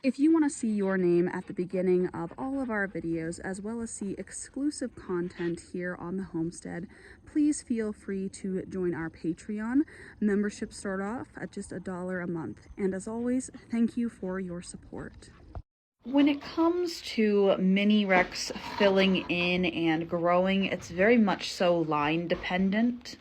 If you want to see your name at the beginning of all of our videos, as well as see exclusive content here on the homestead, please feel free to join our Patreon. Memberships start off at just $1 a month. And as always, thank you for your support. When it comes to mini Rex filling in and growing, it's very much so line dependent.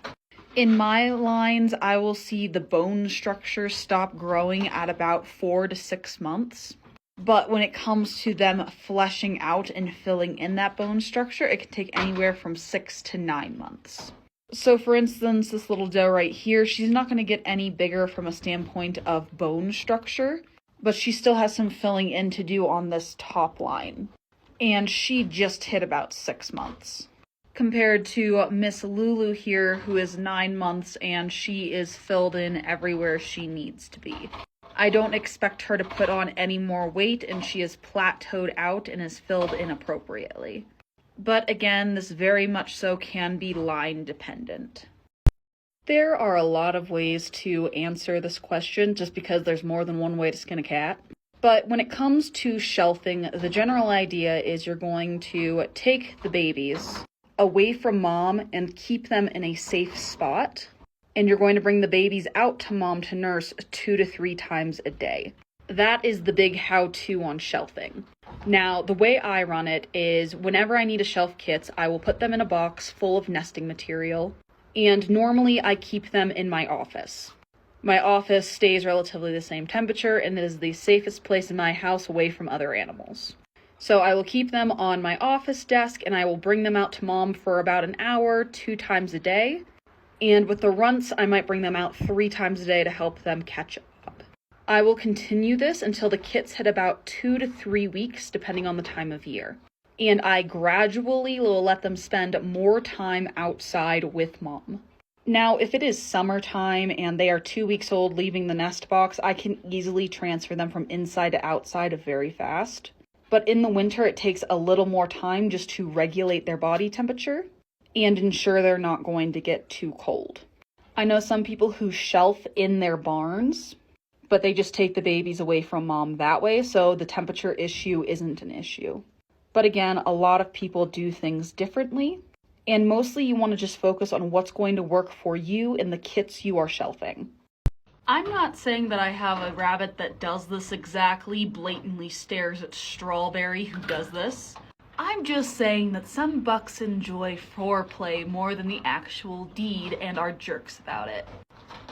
In my lines, I will see the bone structure stop growing at about 4 to 6 months. But when it comes to them fleshing out and filling in that bone structure, it can take anywhere from 6 to 9 months. So for instance, this little doe right here, she's not going to get any bigger from a standpoint of bone structure, but she still has some filling in to do on this top line. And she just hit about 6 months. Compared to Miss Lulu here, who is 9 months, and she is filled in everywhere she needs to be. I don't expect her to put on any more weight, and she is plateaued out and is filled in appropriately. But again, this very much so can be line dependent. There are a lot of ways to answer this question, just because there's more than one way to skin a cat. But when it comes to shelving, the general idea is you're going to take the babies away from mom and keep them in a safe spot. And you're going to bring the babies out to mom to nurse 2 to 3 times a day. That is the big how-to on shelving. Now, the way I run it is whenever I need to shelf kits, I will put them in a box full of nesting material. And normally I keep them in my office. My office stays relatively the same temperature, and it is the safest place in my house away from other animals. So I will keep them on my office desk, and I will bring them out to mom for about an hour, 2 times a day. And with the runts, I might bring them out 3 times a day to help them catch up. I will continue this until the kits hit about 2 to 3 weeks, depending on the time of year. And I gradually will let them spend more time outside with mom. Now, if it is summertime and they are 2 weeks old leaving the nest box, I can easily transfer them from inside to outside very fast. But in the winter, it takes a little more time just to regulate their body temperature and ensure they're not going to get too cold. I know some people who shelf in their barns, but they just take the babies away from mom that way, so the temperature issue isn't an issue. But again, a lot of people do things differently, and mostly you want to just focus on what's going to work for you and the kits you are shelving. I'm not saying that I have a rabbit that does this exactly, blatantly stares at Strawberry who does this. I'm just saying that some bucks enjoy foreplay more than the actual deed and are jerks about it.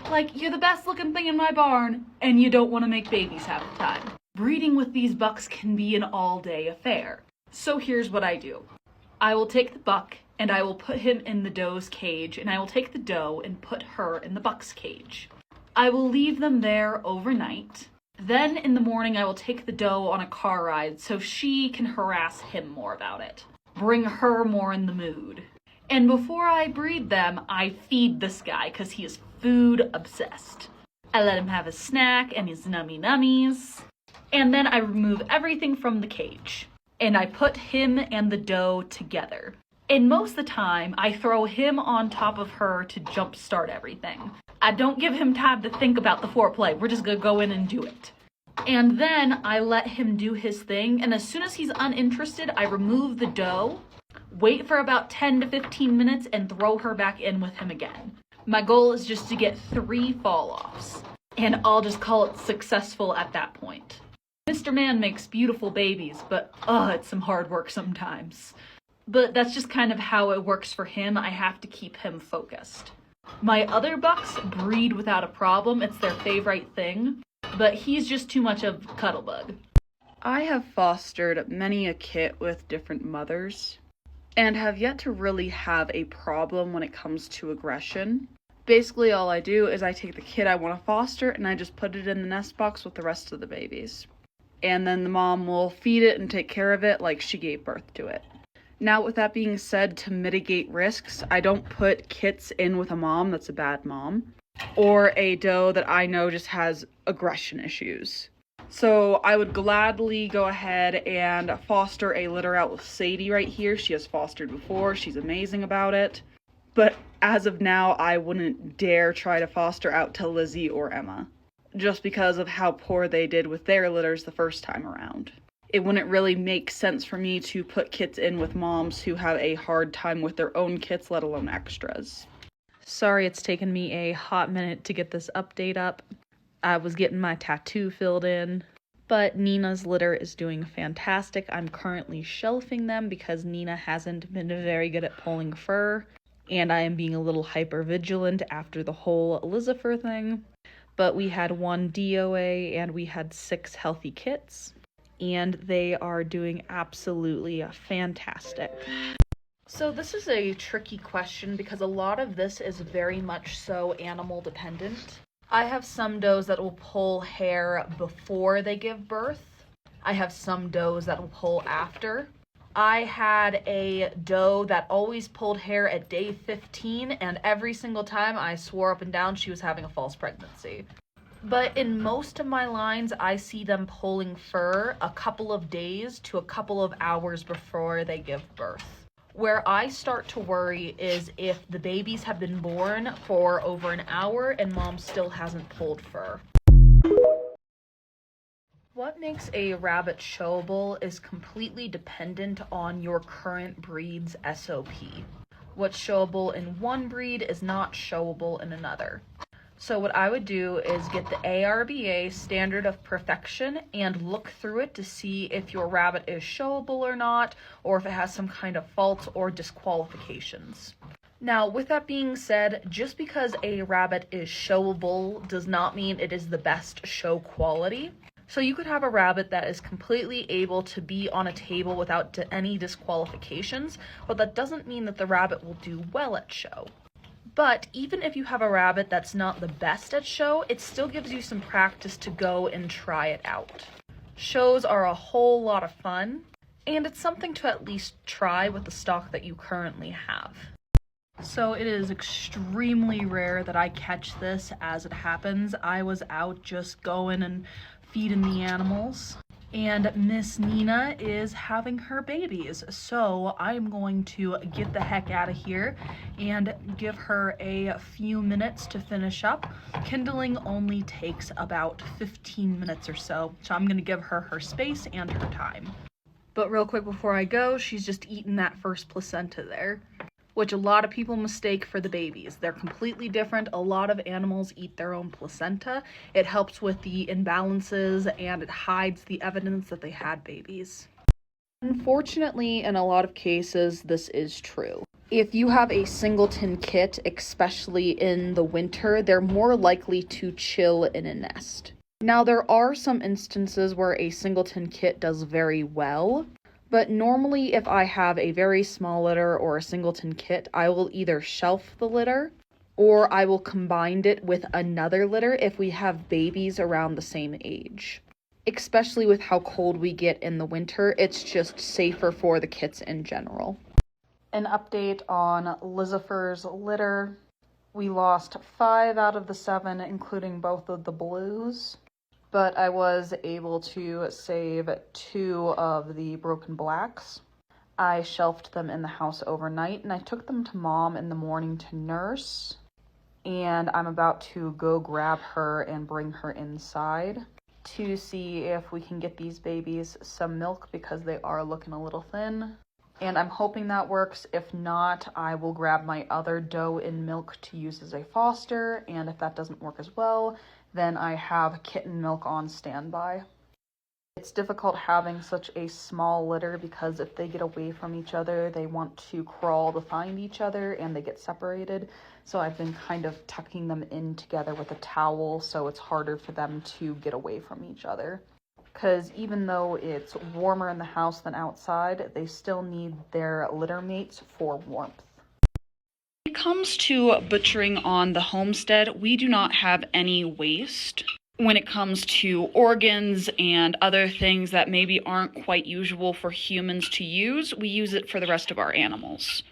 Like, you're the best looking thing in my barn, and you don't want to make babies half the time. Breeding with these bucks can be an all-day affair. So here's what I do. I will take the buck, and I will put him in the doe's cage, and I will take the doe and put her in the buck's cage. I will leave them there overnight. Then in the morning I will take the doe on a car ride so she can harass him more about it. Bring her more in the mood. And before I breed them, I feed this guy because he is food obsessed. I let him have his snack and his nummy nummies. And then I remove everything from the cage. And I put him and the doe together. And most of the time, I throw him on top of her to jumpstart everything. I don't give him time to think about the foreplay. We're just gonna go in and do it. And then I let him do his thing, and as soon as he's uninterested, I remove the doe, wait for about 10 to 15 minutes, and throw her back in with him again. My goal is just to get 3 fall-offs, and I'll just call it successful at that point. Mr. Man makes beautiful babies, but it's some hard work sometimes. But that's just kind of how it works for him. I have to keep him focused. My other bucks breed without a problem. It's their favorite thing, but he's just too much of a cuddlebug. I have fostered many a kit with different mothers and have yet to really have a problem when it comes to aggression. Basically, all I do is I take the kid I want to foster and I just put it in the nest box with the rest of the babies. And then the mom will feed it and take care of it like she gave birth to it. Now, with that being said, to mitigate risks, I don't put kits in with a mom that's a bad mom, or a doe that I know just has aggression issues. So I would gladly go ahead and foster a litter out with Sadie right here. She has fostered before. She's amazing about it. But as of now, I wouldn't dare try to foster out to Lizzie or Emma. just because of how poor they did with their litters the first time around. It wouldn't really make sense for me to put kits in with moms who have a hard time with their own kits, let alone extras. Sorry it's taken me a hot minute to get this update up. I was getting my tattoo filled in. But Nina's litter is doing fantastic. I'm currently shelving them because Nina hasn't been very good at pulling fur. And I am being a little hyper vigilant after the whole Elizabeth thing. But we had 1 DOA and we had 6 healthy kits. And they are doing absolutely fantastic. So this is a tricky question because a lot of this is very much so animal dependent. I have some does that will pull hair before they give birth. I have some does that will pull after. I had a doe that always pulled hair at day 15, and every single time I swore up and down she was having a false pregnancy. But in most of my lines, I see them pulling fur a couple of days to a couple of hours before they give birth. Where I start to worry is if the babies have been born for over an hour and mom still hasn't pulled fur. What makes a rabbit showable is completely dependent on your current breed's SOP. What's showable in one breed is not showable in another. So what I would do is get the ARBA standard of perfection and look through it to see if your rabbit is showable or not, or if it has some kind of faults or disqualifications. Now, with that being said, just because a rabbit is showable does not mean it is the best show quality. So you could have a rabbit that is completely able to be on a table without any disqualifications, but that doesn't mean that the rabbit will do well at show. But even if you have a rabbit that's not the best at show, it still gives you some practice to go and try it out. Shows are a whole lot of fun, and it's something to at least try with the stock that you currently have. So it is extremely rare that I catch this as it happens. I was out just going and feeding the animals, and Miss Nina is having her babies. So I'm going to get the heck out of here and give her a few minutes to finish up. Kindling only takes about 15 minutes or so, so I'm gonna give her her space and her time. But real quick before I go, she's just eaten that first placenta there, which a lot of people mistake for the babies. They're completely different. A lot of animals eat their own placenta. It helps with the imbalances and it hides the evidence that they had babies. Unfortunately, in a lot of cases, this is true. If you have a singleton kit, especially in the winter, they're more likely to chill in a nest. Now, there are some instances where a singleton kit does very well, but normally if I have a very small litter or a singleton kit, I will either shelf the litter or I will combine it with another litter if we have babies around the same age. Especially with how cold we get in the winter, it's just safer for the kits in general. An update on Lucifer's litter. We lost 5 out of the 7, including both of the blues. But I was able to save 2 of the broken blacks. I shelved them in the house overnight, and I took them to mom in the morning to nurse. And I'm about to go grab her and bring her inside to see if we can get these babies some milk because they are looking a little thin. And I'm hoping that works. If not, I will grab my other doe in milk to use as a foster. And if that doesn't work as well, then I have kitten milk on standby. It's difficult having such a small litter because if they get away from each other, they want to crawl to find each other and they get separated. So I've been kind of tucking them in together with a towel so it's harder for them to get away from each other. Because even though it's warmer in the house than outside, they still need their litter mates for warmth. When it comes to butchering on the homestead, we do not have any waste. When it comes to organs and other things that maybe aren't quite usual for humans to use, we use it for the rest of our animals.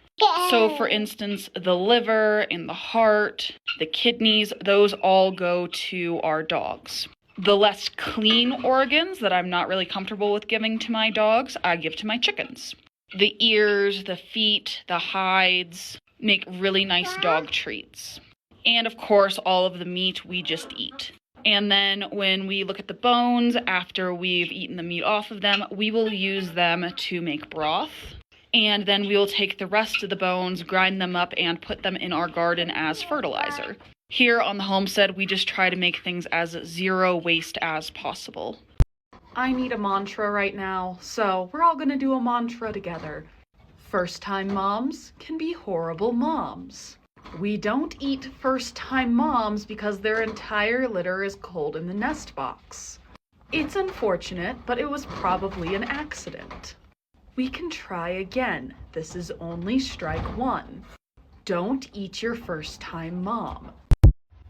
So for instance, the liver and the heart, the kidneys, those all go to our dogs. The less clean organs that I'm not really comfortable with giving to my dogs, I give to my chickens. The ears, the feet, the hides make really nice dog treats. And of course, all of the meat we just eat. And then when we look at the bones, after we've eaten the meat off of them, we will use them to make broth. And then we will take the rest of the bones, grind them up, and put them in our garden as fertilizer. Here on the homestead, we just try to make things as zero waste as possible. I need a mantra right now, so we're all gonna do a mantra together. First-time moms can be horrible moms. We don't eat first-time moms because their entire litter is cold in the nest box. It's unfortunate, but it was probably an accident. We can try again. This is only strike one. Don't eat your first-time mom.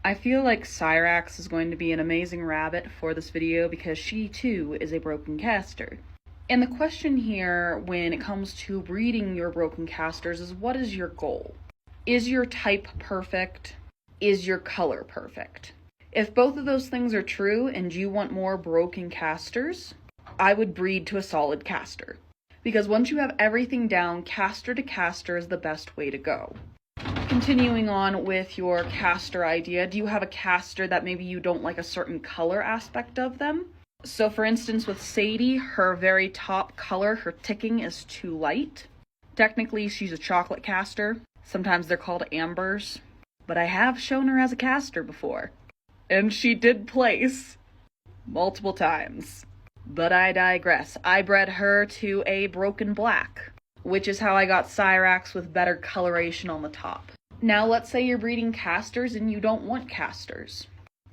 I feel like Cyrax is going to be an amazing rabbit for this video because she too is a broken caster. And the question here when it comes to breeding your broken casters is, what is your goal? Is your type perfect? Is your color perfect? If both of those things are true and you want more broken casters, I would breed to a solid caster. Because once you have everything down, caster to caster is the best way to go. Continuing on with your caster idea, do you have a caster that maybe you don't like a certain color aspect of them? So for instance with Sadie, her very top color, her ticking is too light. Technically she's a chocolate caster. Sometimes they're called ambers. But I have shown her as a caster before. And she did place multiple times. But I digress. I bred her to a broken black, which is how I got Cyrax with better coloration on the top. Now let's say you're breeding casters and you don't want casters.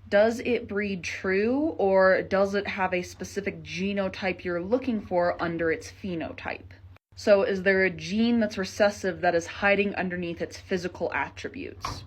Does it breed true, or does it have a specific genotype you're looking for under its phenotype? So is there a gene that's recessive that is hiding underneath its physical attributes?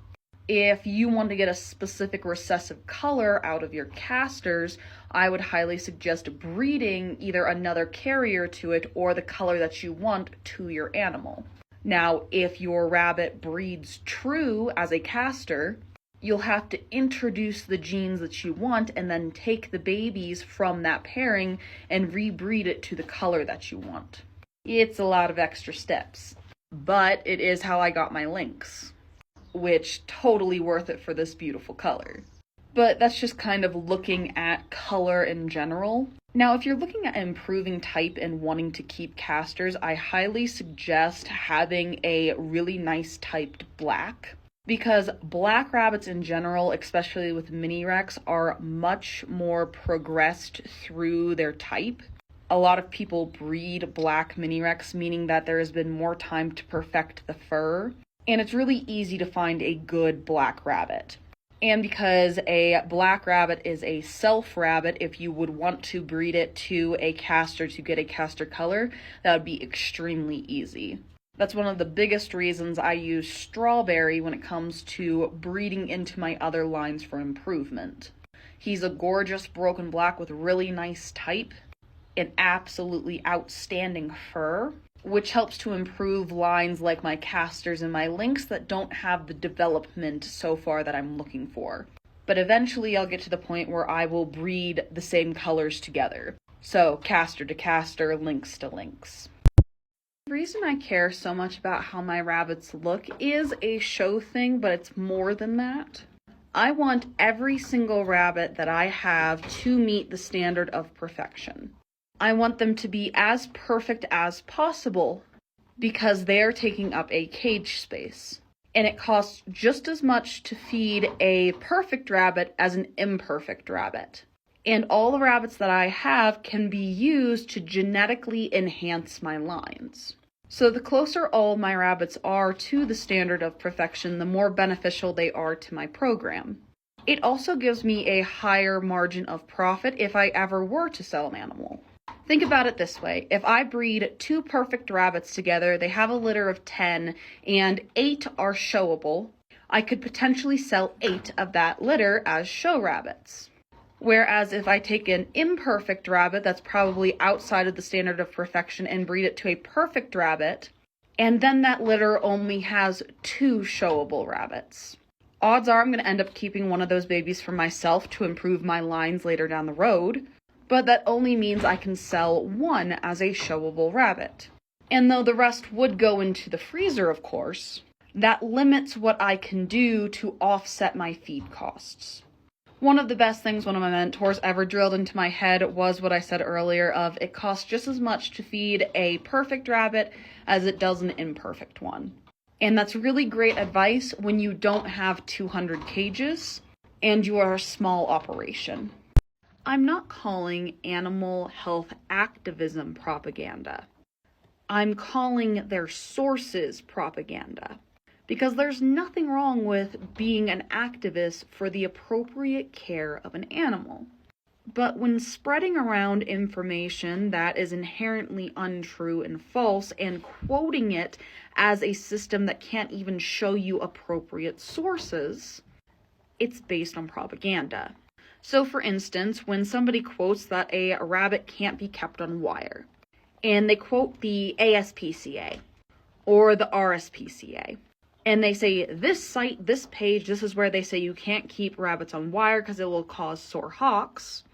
If you want to get a specific recessive color out of your casters, I would highly suggest breeding either another carrier to it or the color that you want to your animal. Now, if your rabbit breeds true as a caster, you'll have to introduce the genes that you want and then take the babies from that pairing and rebreed it to the color that you want. It's a lot of extra steps, but it is how I got my lynx, which totally worth it for this beautiful color. But that's just kind of looking at color in general. Now, if you're looking at improving type and wanting to keep casters, I highly suggest having a really nice typed black, because black rabbits in general, especially with mini rex, are much more progressed through their type. A lot of people breed black mini rex, meaning that there has been more time to perfect the fur, and it's really easy to find a good black rabbit. And because a black rabbit is a self rabbit, if you would want to breed it to a caster to get a caster color, that would be extremely easy. That's one of the biggest reasons I use Strawberry when it comes to breeding into my other lines for improvement. He's a gorgeous broken black with really nice type, an absolutely outstanding fur, which helps to improve lines like my casters and my lynx that don't have the development so far that I'm looking for. But eventually I'll get to the point where I will breed the same colors together. So caster to caster, lynx to lynx. The reason I care so much about how my rabbits look is a show thing, but it's more than that. I want every single rabbit that I have to meet the standard of perfection. I want them to be as perfect as possible because they're taking up a cage space. And it costs just as much to feed a perfect rabbit as an imperfect rabbit. And all the rabbits that I have can be used to genetically enhance my lines. So the closer all my rabbits are to the standard of perfection, the more beneficial they are to my program. It also gives me a higher margin of profit if I ever were to sell an animal. Think about it this way. If I breed 2 perfect rabbits together, they have a litter of 10, and 8 are showable, I could potentially sell 8 of that litter as show rabbits. Whereas if I take an imperfect rabbit that's probably outside of the standard of perfection and breed it to a perfect rabbit, and then that litter only has 2 showable rabbits, odds are I'm going to end up keeping one of those babies for myself to improve my lines later down the road. But that only means I can sell 1 as a showable rabbit. And though the rest would go into the freezer, of course, that limits what I can do to offset my feed costs. One of the best things one of my mentors ever drilled into my head was what I said earlier of it costs just as much to feed a perfect rabbit as it does an imperfect one. And that's really great advice when you don't have 200 cages and you are a small operation. I'm not calling animal health activism propaganda. I'm calling their sources propaganda. Because there's nothing wrong with being an activist for the appropriate care of an animal. But when spreading around information that is inherently untrue and false and quoting it as a system that can't even show you appropriate sources, it's based on propaganda. So for instance, when somebody quotes that a rabbit can't be kept on wire, and they quote the ASPCA or the RSPCA, and they say this site, this page, this is where they say you can't keep rabbits on wire because it will cause sore hocks.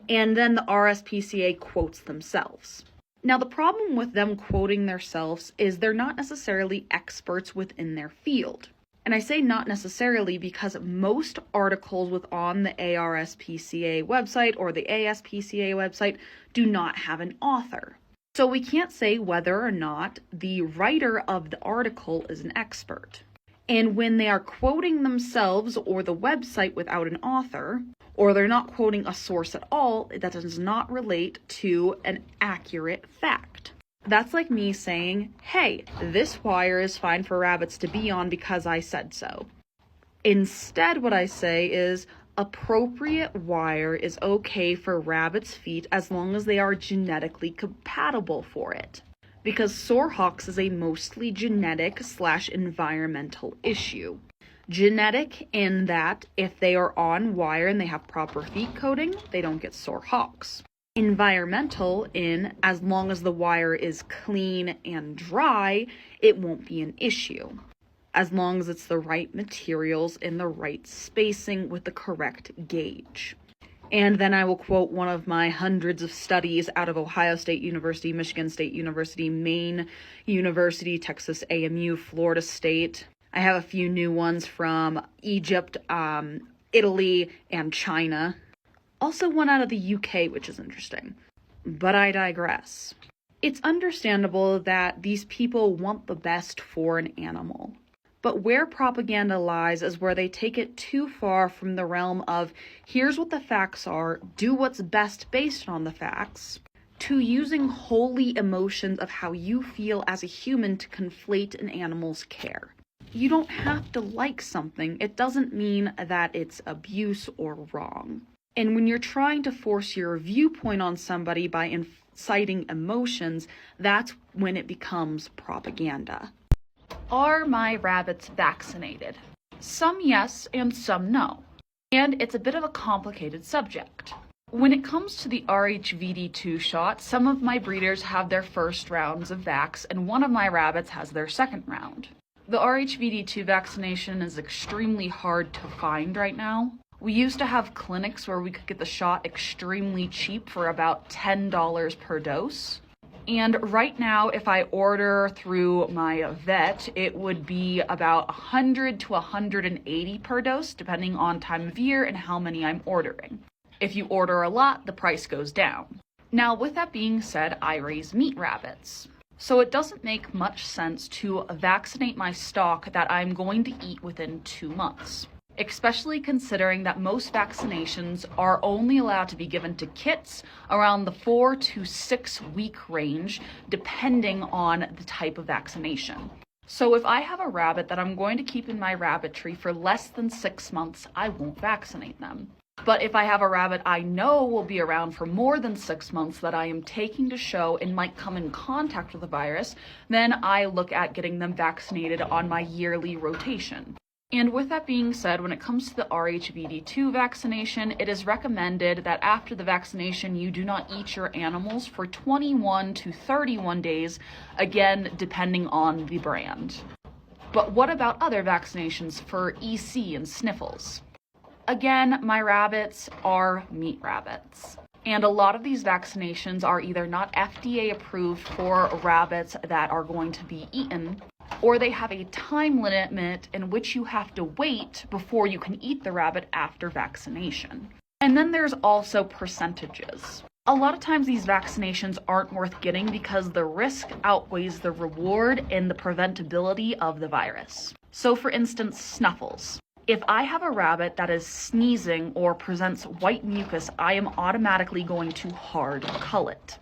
And then the RSPCA quotes themselves. Now the problem with them quoting themselves is they're not necessarily experts within their field. And I say not necessarily because most articles on the ARSPCA website or the ASPCA website do not have an author. So we can't say whether or not the writer of the article is an expert. And when they are quoting themselves or the website without an author, or they're not quoting a source at all, that does not relate to an accurate fact. That's like me saying, hey, this wire is fine for rabbits to be on because I said so. Instead, what I say is, appropriate wire is okay for rabbits' feet as long as they are genetically compatible for it. Because sore hocks is a mostly genetic/environmental issue. Genetic in that if they are on wire and they have proper feet coating, they don't get sore hocks. Environmental in as long as the wire is clean and dry, it won't be an issue. As long as it's the right materials in the right spacing with the correct gauge. And then I will quote one of my hundreds of studies out of Ohio State University, Michigan State University, Maine University, Texas AMU, Florida State. I have a few new ones from Egypt, Italy, and China. Also one out of the UK, which is interesting. But I digress. It's understandable that these people want the best for an animal. But where propaganda lies is where they take it too far from the realm of, here's what the facts are, do what's best based on the facts, to using wholly emotions of how you feel as a human to conflate an animal's care. You don't have to like something. It doesn't mean that it's abuse or wrong. And when you're trying to force your viewpoint on somebody by inciting emotions, that's when it becomes propaganda. Are my rabbits vaccinated? Some yes and some no. And it's a bit of a complicated subject. When it comes to the RHVD2 shot, some of my breeders have their first rounds of vax and one of my rabbits has their second round. The RHVD2 vaccination is extremely hard to find right now. We used to have clinics where we could get the shot extremely cheap for about $10 per dose. And right now, if I order through my vet, it would be about $100 to $180 per dose, depending on time of year and how many I'm ordering. If you order a lot, the price goes down. Now, with that being said, I raise meat rabbits. So it doesn't make much sense to vaccinate my stock that I'm going to eat within 2 months. Especially considering that most vaccinations are only allowed to be given to kits around the 4 to 6 week range, depending on the type of vaccination. So if I have a rabbit that I'm going to keep in my rabbitry for less than 6 months, I won't vaccinate them. But if I have a rabbit I know will be around for more than 6 months that I am taking to show and might come in contact with the virus, then I look at getting them vaccinated on my yearly rotation. And with that being said, when it comes to the RHVD2 vaccination, it is recommended that after the vaccination, you do not eat your animals for 21 to 31 days, again, depending on the brand. But what about other vaccinations for EC and sniffles? Again, my rabbits are meat rabbits. And a lot of these vaccinations are either not FDA approved for rabbits that are going to be eaten, or they have a time limit in which you have to wait before you can eat the rabbit after vaccination. And then there's also percentages. A lot of times these vaccinations aren't worth getting because the risk outweighs the reward in the preventability of the virus. So for instance, snuffles. If I have a rabbit that is sneezing or presents white mucus, I am automatically going to hard cull it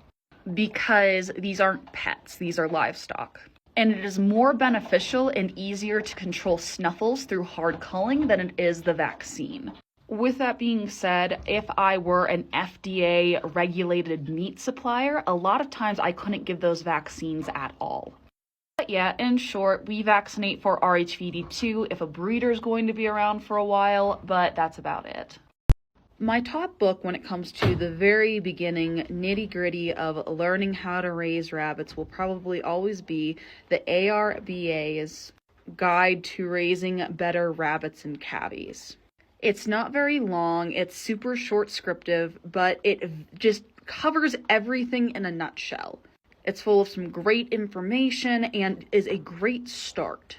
because these aren't pets, these are livestock. And it is more beneficial and easier to control snuffles through hard culling than it is the vaccine. With that being said, if I were an FDA regulated meat supplier, a lot of times I couldn't give those vaccines at all. But yeah, in short, we vaccinate for RHVD2 if a breeder is going to be around for a while, but that's about it. My top book when it comes to the very beginning nitty-gritty of learning how to raise rabbits will probably always be the ARBA's Guide to Raising Better Rabbits and Cavies. It's not very long, it's super short scriptive, but it just covers everything in a nutshell. It's full of some great information and is a great start.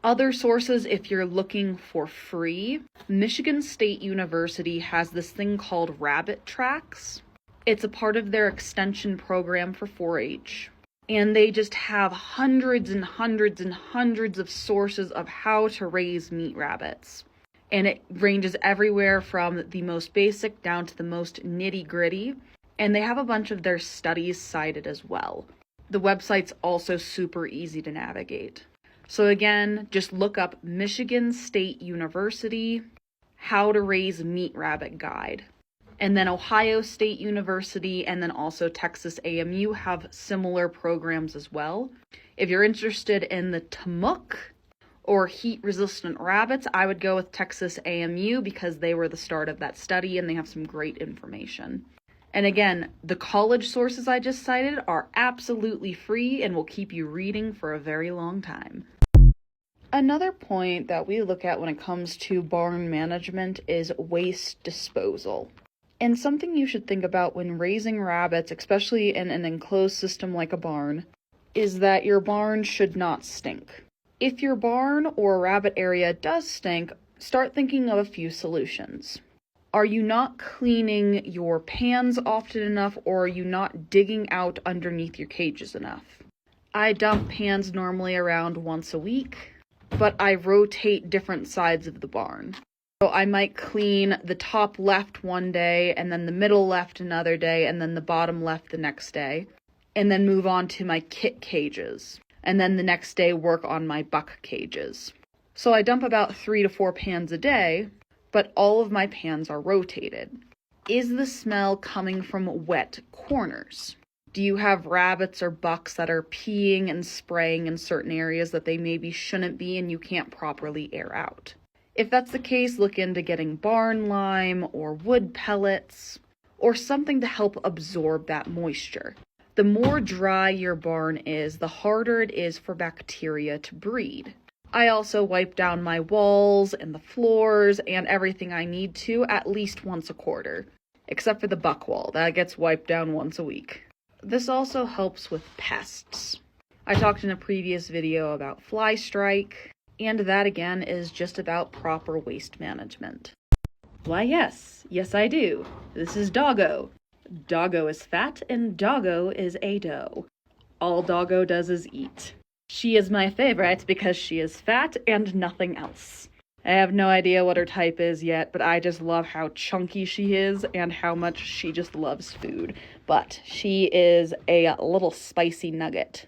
Other sources, if you're looking for free, Michigan State University has this thing called Rabbit Tracks. It's a part of their extension program for 4-H. And they just have hundreds and hundreds and hundreds of sources of how to raise meat rabbits. And it ranges everywhere from the most basic down to the most nitty-gritty. And they have a bunch of their studies cited as well. The website's also super easy to navigate. So again, just look up Michigan State University, How to Raise Meat Rabbit Guide. And then Ohio State University and then also Texas AMU have similar programs as well. If you're interested in the Tamuk or heat-resistant rabbits, I would go with Texas AMU because they were the start of that study and they have some great information. And again, the college sources I just cited are absolutely free and will keep you reading for a very long time. Another point that we look at when it comes to barn management is waste disposal. And something you should think about when raising rabbits, especially in an enclosed system like a barn, is that your barn should not stink. If your barn or rabbit area does stink, start thinking of a few solutions. Are you not cleaning your pans often enough, or are you not digging out underneath your cages enough? I dump pans normally around once a week, but I rotate different sides of the barn. So I might clean the top left one day, and then the middle left another day, and then the bottom left the next day, and then move on to my kit cages, and then the next day work on my buck cages. So I dump about 3 to 4 pans a day, but all of my pans are rotated. Is the smell coming from wet corners? Do you have rabbits or bucks that are peeing and spraying in certain areas that they maybe shouldn't be and you can't properly air out? If that's the case, look into getting barn lime or wood pellets or something to help absorb that moisture. The more dry your barn is, the harder it is for bacteria to breed. I also wipe down my walls and the floors and everything I need to at least once a quarter, except for the buck wall. That gets wiped down once a week. This also helps with pests. I talked in a previous video about fly strike, and that again is just about proper waste management. Why yes I do. This is Doggo. Doggo is fat and Doggo is a doe. All Doggo does is eat. She is my favorite because she is fat and nothing else. I have no idea what her type is yet, but I just love how chunky she is and how much she just loves food. But she is a little spicy nugget.